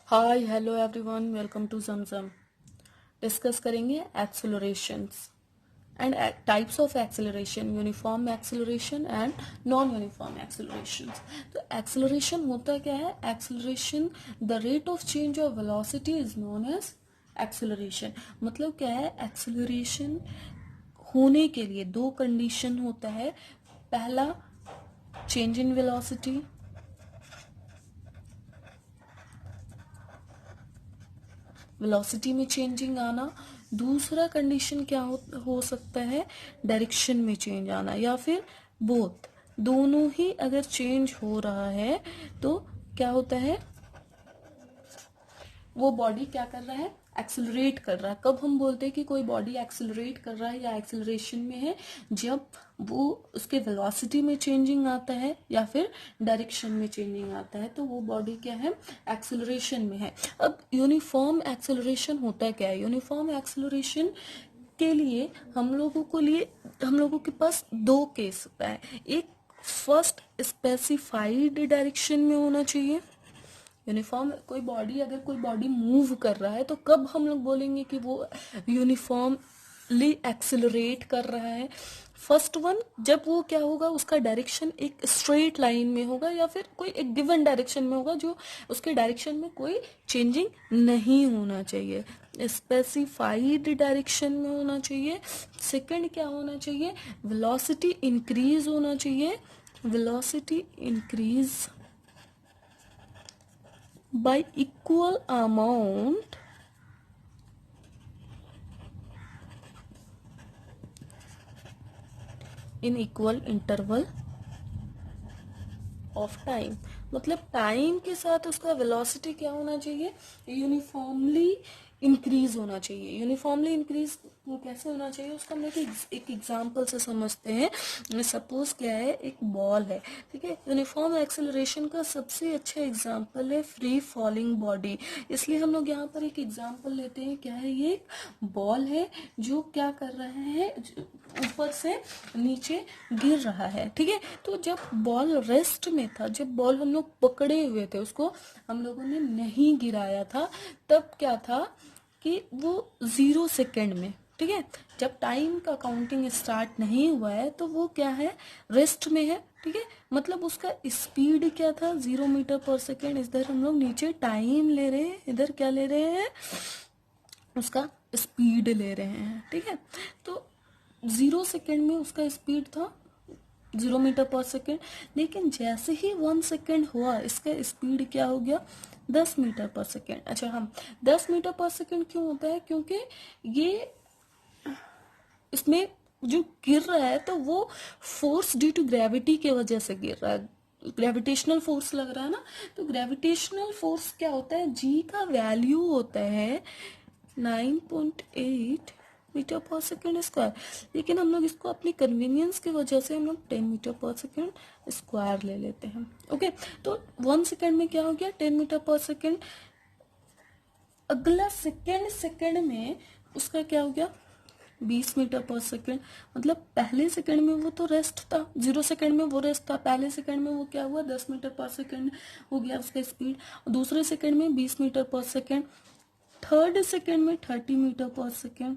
Hi hello everyone, welcome to जमजम। Discuss करेंगे accelerations and types of acceleration, uniform acceleration and non uniform accelerations. तो acceleration होता क्या है? Acceleration, the rate of change of velocity is known as acceleration. मतलब क्या है? Acceleration होने के लिए दो कंडीशन होता है। पहला, चेंज इन वेलोसिटी, वेलोसिटी में चेंजिंग आना। दूसरा कंडीशन क्या हो सकता है? डायरेक्शन में चेंज आना, या फिर बोथ, दोनों ही अगर चेंज हो रहा है तो क्या होता है? वो बॉडी क्या कर रहा है? एक्सेलरेट कर रहा है। कब हम बोलते हैं कि कोई बॉडी एक्सेलरेट कर रहा है या एक्सेलरेशन में है? जब वो उसके वेलोसिटी में चेंजिंग आता है या फिर डायरेक्शन में चेंजिंग आता है, तो वो बॉडी क्या है? एक्सेलरेशन में है। अब यूनिफॉर्म एक्सेलरेशन होता है क्या है? यूनिफॉर्म एक्सेलरेशन के लिए हम लोगों के पास दो केस होता है। एक, फर्स्ट स्पेसिफाइड डायरेक्शन में होना चाहिए। यूनिफॉर्म अगर कोई बॉडी मूव कर रहा है तो कब हम लोग बोलेंगे कि वो यूनिफॉर्मली एक्सिलरेट कर रहा है? फर्स्ट वन, जब वो क्या होगा, उसका डायरेक्शन एक स्ट्रेट लाइन में होगा या फिर कोई एक गिवन डायरेक्शन में होगा, जो उसके डायरेक्शन में कोई चेंजिंग नहीं होना चाहिए, स्पेसिफाइड डायरेक्शन में होना चाहिए। सेकंड क्या होना चाहिए? वेलोसिटी इंक्रीज होना चाहिए। Velocity increase by equal amount in equal interval of time. मतलब टाइम के साथ उसका वेलोसिटी क्या होना चाहिए? यूनिफॉर्मली इंक्रीज होना चाहिए। यूनिफॉर्मली इंक्रीज कैसे होना चाहिए उसका हम लोग एक एग्जांपल से समझते हैं। सपोज क्या है, एक बॉल है, ठीक है। यूनिफॉर्म एक्सेलरेशन का सबसे अच्छा एग्जांपल है फ्री फॉलिंग बॉडी। इसलिए हम लोग यहाँ पर एक एग्जांपल लेते हैं। क्या है? ये एक बॉल है जो क्या कर रहा है, ऊपर से नीचे गिर रहा है, ठीक है। तो जब बॉल रेस्ट में था, जब बॉल हम लोग पकड़े हुए थे, उसको हम लोगों ने नहीं गिराया था, तब क्या था कि वो 0 सेकेंड में, ठीक है, जब टाइम का काउंटिंग स्टार्ट नहीं हुआ है तो वो क्या है? रेस्ट में है, ठीक है। मतलब उसका स्पीड क्या था? 0 मीटर पर सेकेंड। इधर हम लोग नीचे टाइम ले रहे हैं, इधर क्या ले रहे हैं? उसका स्पीड ले रहे हैं, ठीक है। तो 0 सेकेंड में उसका स्पीड था 0 मीटर पर सेकेंड। लेकिन जैसे ही 1 सेकेंड हुआ, इसका स्पीड क्या हो गया? 10 मीटर पर सेकेंड। अच्छा, हम 10 मीटर पर सेकेंड क्यों होता है? क्योंकि ये इसमें जो गिर रहा है तो वो फोर्स ड्यू टू ग्रेविटी के वजह से गिर रहा है। ग्रेविटेशनल फोर्स लग रहा है ना। तो ग्रेविटेशनल फोर्स क्या होता है? जी का वैल्यू होता है 9.8 मीटर पर सेकेंड स्क्वायर। लेकिन हम लोग इसको अपनी कन्वीनियंस की वजह से हम लोग 10 मीटर पर सेकेंड स्क्वायर ले लेते हैं। ओके, तो 1 सेकेंड में क्या हो गया? 10 मीटर पर सेकेंड। अगला सेकेंड सेकेंड में उसका क्या हो गया? 20 मीटर पर सेकेंड। मतलब पहले सेकंड में वो तो रेस्ट था, 0 सेकंड में वो रेस्ट था, पहले सेकंड में वो क्या हुआ? 10 मीटर पर सेकंड हो गया उसका स्पीड। दूसरे सेकंड में 20 मीटर पर सेकंड। थर्ड सेकंड में 30 मीटर पर सेकंड।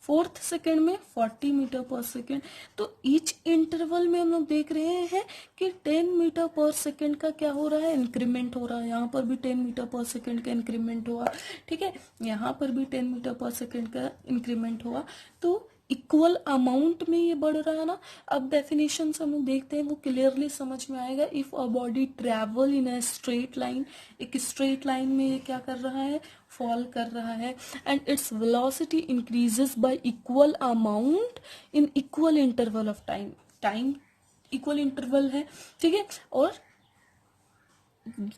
फोर्थ सेकंड में 40 मीटर पर सेकंड। तो ईच इंटरवल में हम लोग देख रहे हैं कि 10 मीटर पर सेकंड का क्या हो रहा है? इंक्रीमेंट हो रहा है। यहाँ पर भी 10 मीटर पर सेकंड का इंक्रीमेंट हुआ, ठीक है। यहाँ पर भी 10 मीटर पर सेकंड का इंक्रीमेंट हुआ। तो इक्वल अमाउंट में ये बढ़ रहा है ना। अब डेफिनेशन से हम लोग देखते हैं, वो क्लियरली समझ में आएगा। If a body travel in a straight line, एक स्ट्रेट लाइन में ये क्या कर रहा है? फॉल कर रहा है। And its velocity increases y equal amount in equal interval of time. Time equal interval है, ठीक है। और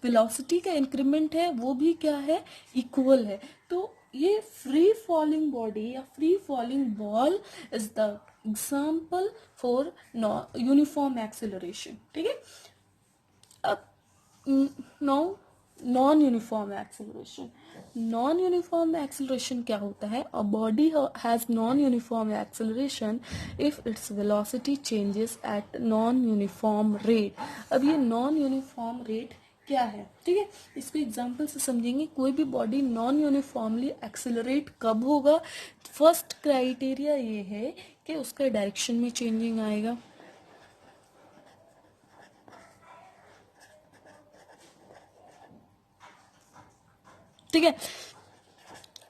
वेलोसिटी का इंक्रीमेंट है वो भी क्या है? इक्वल है। तो ये फ्री फॉलिंग बॉडी या free falling ball is the example for uniform acceleration, ठीक है। अब now non uniform acceleration. Non uniform acceleration क्या होता है? A body has non uniform acceleration if its velocity changes at non uniform rate. अब ये non uniform rate क्या है, ठीक है। इसको एग्जाम्पल से समझेंगे। कोई भी बॉडी नॉन यूनिफॉर्मली एक्सेलरेट कब होगा? फर्स्ट क्राइटेरिया ये है कि उसका डायरेक्शन में चेंजिंग आएगा, ठीक है,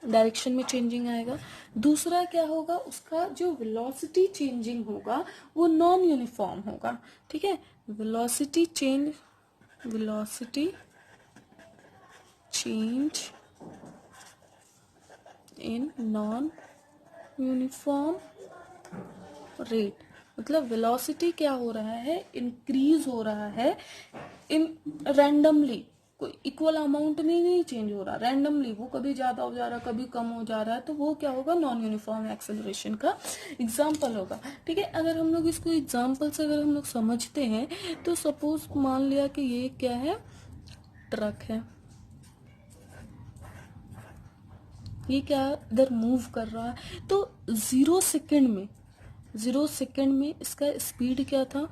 डायरेक्शन में चेंजिंग आएगा। दूसरा क्या होगा, उसका जो वेलोसिटी चेंजिंग होगा वो नॉन यूनिफॉर्म होगा, ठीक है। Velocity change in non uniform rate, मतलब वेलोसिटी क्या हो रहा है, इंक्रीज हो रहा है इन रैंडमली, कोई इक्वल अमाउंट में नहीं चेंज हो रहा, रैंडमली वो कभी ज्यादा हो जा रहा है कभी कम हो जा रहा है, तो वो क्या होगा, नॉन यूनिफॉर्म एक्सेलरेशन का एग्जाम्पल होगा, ठीक है। अगर हम लोग इसको एग्जाम्पल से अगर हम लोग समझते हैं तो सपोज मान लिया कि ये क्या है, ट्रक है, ये क्या इधर मूव कर रहा है, तो 0 सेकेंड में इसका स्पीड क्या था,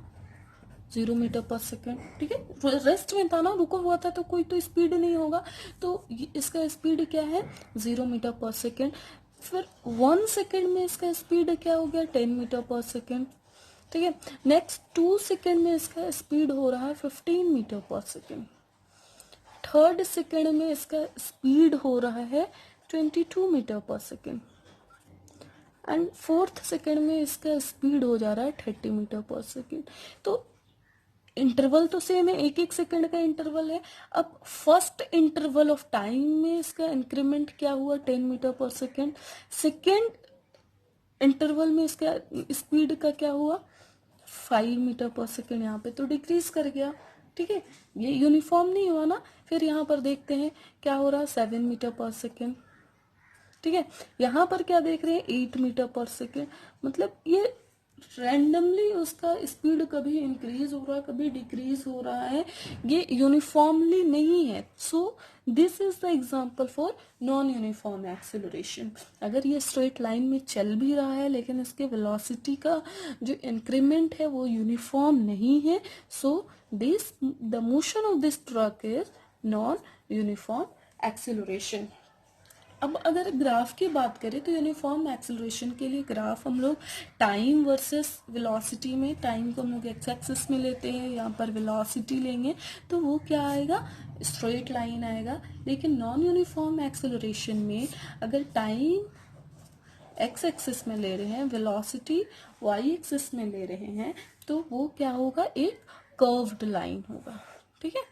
0 मीटर पर सेकेंड, ठीक है। रेस्ट में था ना, रुका हुआ था, तो कोई तो स्पीड नहीं होगा, तो इसका स्पीड क्या है, 0 मीटर पर सेकेंड। फिर 1 सेकेंड में इसका स्पीड क्या हो गया, 10 मीटर पर सेकेंड, ठीक है। नेक्स्ट 2 सेकेंड में इसका स्पीड हो रहा है 15 मीटर पर सेकेंड। थर्ड सेकेंड में इसका स्पीड हो रहा है 22 मीटर पर सेकेंड, एंड फोर्थ सेकेंड में इसका स्पीड हो जा रहा है 30 मीटर पर सेकेंड। तो इंटरवल तो सेम है, 1 1 सेकंड का इंटरवल है। अब फर्स्ट इंटरवल ऑफ टाइम में इसका इंक्रीमेंट क्या हुआ, 10 मीटर पर सेकेंड। सेकेंड इंटरवल में इसका स्पीड का क्या हुआ, 5 मीटर पर सेकेंड, यहाँ पे तो डिक्रीज कर गया, ठीक है। ये यूनिफॉर्म नहीं हुआ ना। फिर यहाँ पर देखते हैं क्या हो रहा है, 7 मीटर पर सेकेंड, ठीक है। यहाँ पर क्या देख रहे हैं, 8 मीटर पर सेकेंड, मतलब ये रैंडमली उसका स्पीड कभी इंक्रीज हो रहा है कभी डिक्रीज हो रहा है, ये यूनिफॉर्मली नहीं है। So this is the example for non uniform acceleration. अगर ये स्ट्रेट लाइन में चल भी रहा है लेकिन इसके वेलोसिटी का जो इंक्रीमेंट है वो यूनिफॉर्म नहीं है, so this the motion of this truck is non uniform acceleration. अब अगर ग्राफ की बात करें तो यूनिफॉर्म एक्सेलरेशन के लिए ग्राफ हम लोग टाइम वर्सेस वेलोसिटी में, टाइम को हम लोग एक्स एक्सिस में लेते हैं, यहाँ पर वेलोसिटी लेंगे तो वो क्या आएगा, स्ट्रेट लाइन आएगा। लेकिन नॉन यूनिफॉर्म एक्सेलरेशन में अगर टाइम एक्स एक्सिस में ले रहे हैं, वेलोसिटी वाई एक्सिस में ले रहे हैं, तो वो क्या होगा, एक कर्व्ड लाइन होगा, ठीक है।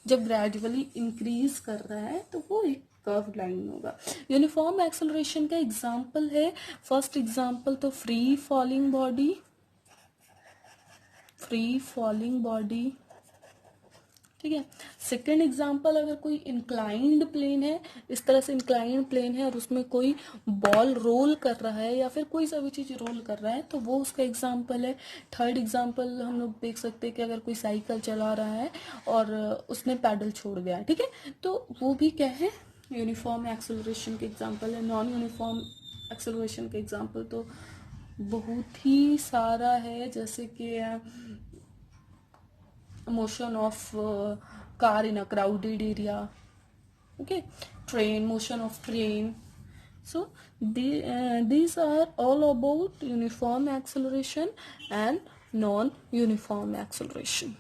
जब ग्रेजुअली इंक्रीज कर रहा है तो वो एक कर्व लाइन होगा। यूनिफॉर्म एक्सेलरेशन का एग्जांपल है, फर्स्ट एग्जांपल तो फ्री फॉलिंग बॉडी, ठीक है। सेकेंड एग्जांपल, अगर कोई इंक्लाइंड प्लेन है, इस तरह से इंक्लाइंड प्लेन है और उसमें कोई बॉल रोल कर रहा है या फिर कोई सा भी चीज रोल कर रहा है, तो वो उसका एग्जांपल है। थर्ड एग्जांपल हम लोग देख सकते हैं कि अगर कोई साइकिल चला रहा है और उसने पैडल छोड़ दिया, ठीक है, तो वो भी क्या है, यूनिफॉर्म एक्सेलरेशन के एग्जाम्पल है। नॉन यूनिफॉर्म एक्सेलरेशन के एग्जाम्पल तो बहुत ही सारा है, जैसे कि motion of car in a crowded area, okay, motion of train. So these are all about uniform acceleration and non-uniform acceleration.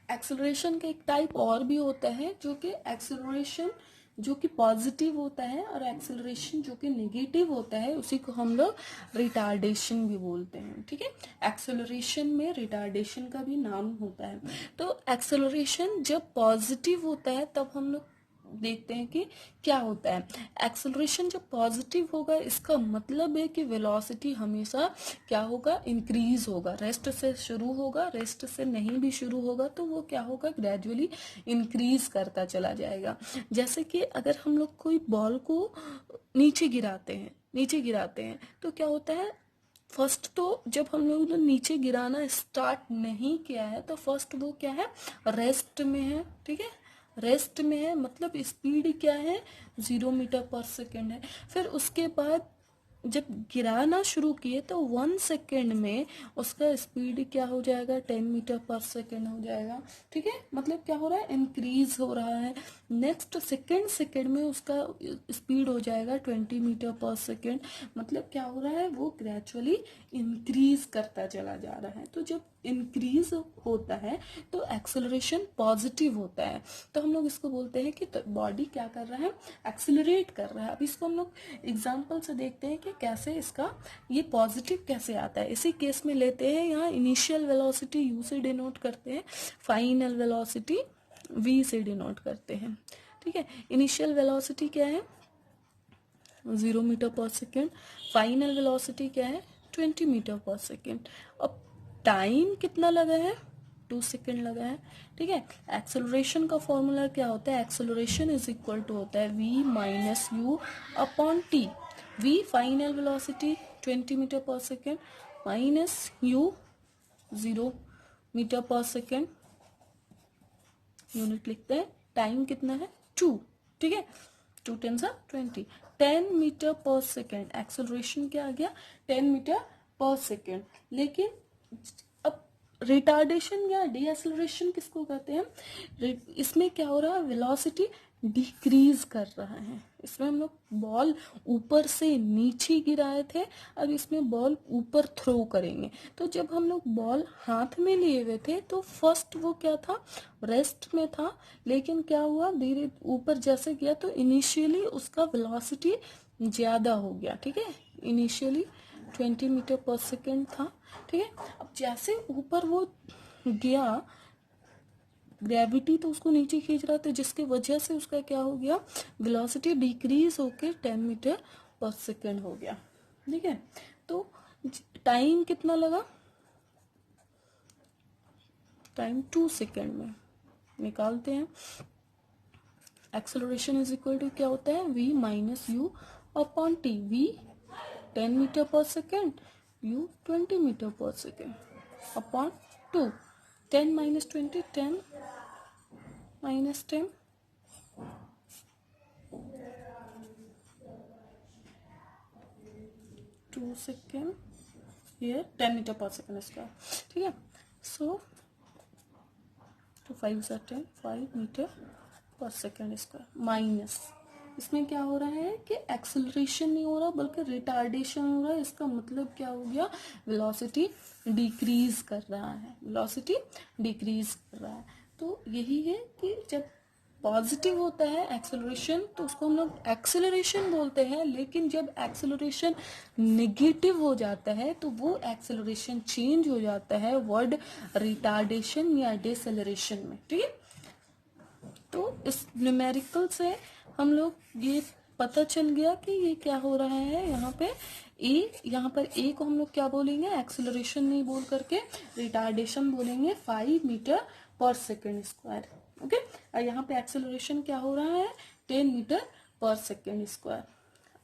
Acceleration का एक टाइप और भी होता है जो कि एक्सेलरेशन जो कि पॉजिटिव होता है और एक्सेलरेशन जो कि नेगेटिव होता है, उसी को हम लोग रिटार्डेशन भी बोलते हैं, ठीक है। एक्सेलरेशन में रिटार्डेशन का भी नाम होता है। तो एक्सेलरेशन जब पॉजिटिव होता है तब हम लोग देखते हैं कि क्या होता है। एक्सेलरेशन जब पॉजिटिव होगा इसका मतलब है कि वेलोसिटी हमेशा क्या होगा, इंक्रीज होगा। रेस्ट से शुरू होगा, रेस्ट से नहीं भी शुरू होगा तो वो क्या होगा, ग्रेजुअली इंक्रीज करता चला जाएगा। जैसे कि अगर हम लोग कोई बॉल को नीचे गिराते हैं तो क्या होता है, फर्स्ट तो जब हम लोग ने नीचे गिराना स्टार्ट नहीं किया है तो फर्स्ट वो क्या है, रेस्ट में है, ठीक है, रेस्ट में है, मतलब स्पीड क्या है, 0 मीटर पर सेकेंड है। फिर उसके बाद जब गिराना शुरू किए तो 1 सेकेंड में उसका स्पीड क्या हो जाएगा, 10 मीटर पर सेकेंड हो जाएगा। ठीक है, मतलब क्या हो रहा है, इंक्रीज हो रहा है। नेक्स्ट सेकेंड में उसका स्पीड हो जाएगा 20 मीटर पर सेकेंड। मतलब क्या हो रहा है, वो ग्रेजुअली इंक्रीज करता चला जा रहा है। तो जब इंक्रीज होता है तो एक्सेलरेशन पॉजिटिव होता है, तो हम लोग इसको बोलते हैं कि बॉडी क्या कर रहा है, एक्सेलरेट कर रहा है। अब इसको हम लोग एग्जांपल से देखते हैं कि कैसे इसका ये पॉजिटिव कैसे आता है। इसी केस में लेते हैं, यहाँ इनिशियल वेलोसिटी यू से डिनोट करते हैं, फाइनल वेलोसिटी वी से डिनोट करते हैं। ठीक है, इनिशियल वेलोसिटी क्या है, 0 मीटर पर सेकेंड। फाइनल वेलोसिटी क्या है, 20 मीटर पर सेकेंड। अब टाइम कितना लगा है, 2 सेकेंड लगा है। ठीक है, एक्सेलरेशन का फॉर्मूला क्या होता है, एक्सेलरेशन इज इक्वल टू होता है v minus u upon t. v final velocity 20 metre पर सेकेंड माइनस u 0 मीटर पर सेकेंड, यूनिट लिखते हैं। टाइम कितना है, 2। ठीक है, 2 × 20, 10 मीटर पर सेकेंड। एक्सेलरेशन क्या आ गया, 10 मीटर पर सेकेंड। लेकिन अब रिटार्डेशन या डीएक्सेलरेशन किसको कहते हैं, इसमें क्या हो रहा है, वेलोसिटी डिक्रीज कर रहा है। इसमें हम लोग बॉल ऊपर से नीचे गिराए थे, अब इसमें बॉल ऊपर थ्रो करेंगे। तो जब हम लोग बॉल हाथ में लिए हुए थे तो फर्स्ट वो क्या था, रेस्ट में था, लेकिन क्या हुआ, धीरे ऊपर जैसे गया तो इनिशियली उसका वेलोसिटी ज्यादा हो गया। ठीक है, इनिशियली 20 मीटर पर सेकेंड था। ठीक है, अब जैसे ऊपर वो गया, ग्रेविटी तो उसको नीचे खींच रहा था, जिसकी वजह से उसका क्या हो गया, वेलोसिटी डिक्रीज होके 10 मीटर पर सेकेंड हो गया। ठीक है, तो टाइम कितना लगा, टाइम 2 सेकेंड में निकालते हैं। एक्सेलरेशन इज इक्वल टू क्या होता है, v minus u upon t. v 10 metre पर सेकेंड, u 20 मीटर पर second upon 2। 10 minus 20, 10 minus 10, 2 second, ये 10 मीटर पर सेकेंड स्क्वायर। ठीक है, सो 2 5 10, 5 मीटर पर सेकेंड स्क्वायर माइनस, इसमें क्या हो रहा है कि एक्सेलरेशन नहीं हो रहा बल्कि रिटार्डेशन हो रहा है। इसका मतलब क्या हो गया, वेलोसिटी डिक्रीज कर रहा है, वेलोसिटी डिक्रीज कर रहा है। तो यही है कि जब पॉजिटिव होता है एक्सेलरेशन तो उसको हम लोग एक्सेलरेशन बोलते हैं, लेकिन जब एक्सेलरेशन नेगेटिव हो जाता है तो वो एक्सेलरेशन चेंज हो जाता है वर्ड रिटार्डेशन या डिसेलरेशन में। ठीक है, तो इस न्यूमेरिकल से हम लोग ये पता चल गया कि ये क्या हो रहा है। यहाँ पे यहाँ पर ए को हम लोग क्या बोलेंगे, एक्सेलरेशन नहीं बोल करके रिटार्डेशन बोलेंगे, 5 मीटर पर सेकेंड स्क्वायर। ओके, और यहाँ पे एक्सेलरेशन क्या हो रहा है, 10 मीटर पर सेकेंड स्क्वायर।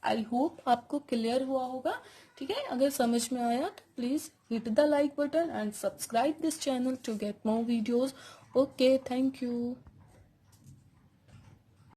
आई होप आपको क्लियर हुआ होगा। ठीक है, अगर समझ में आया तो please hit the like button and subscribe this channel to get more videos. Okay, thank you.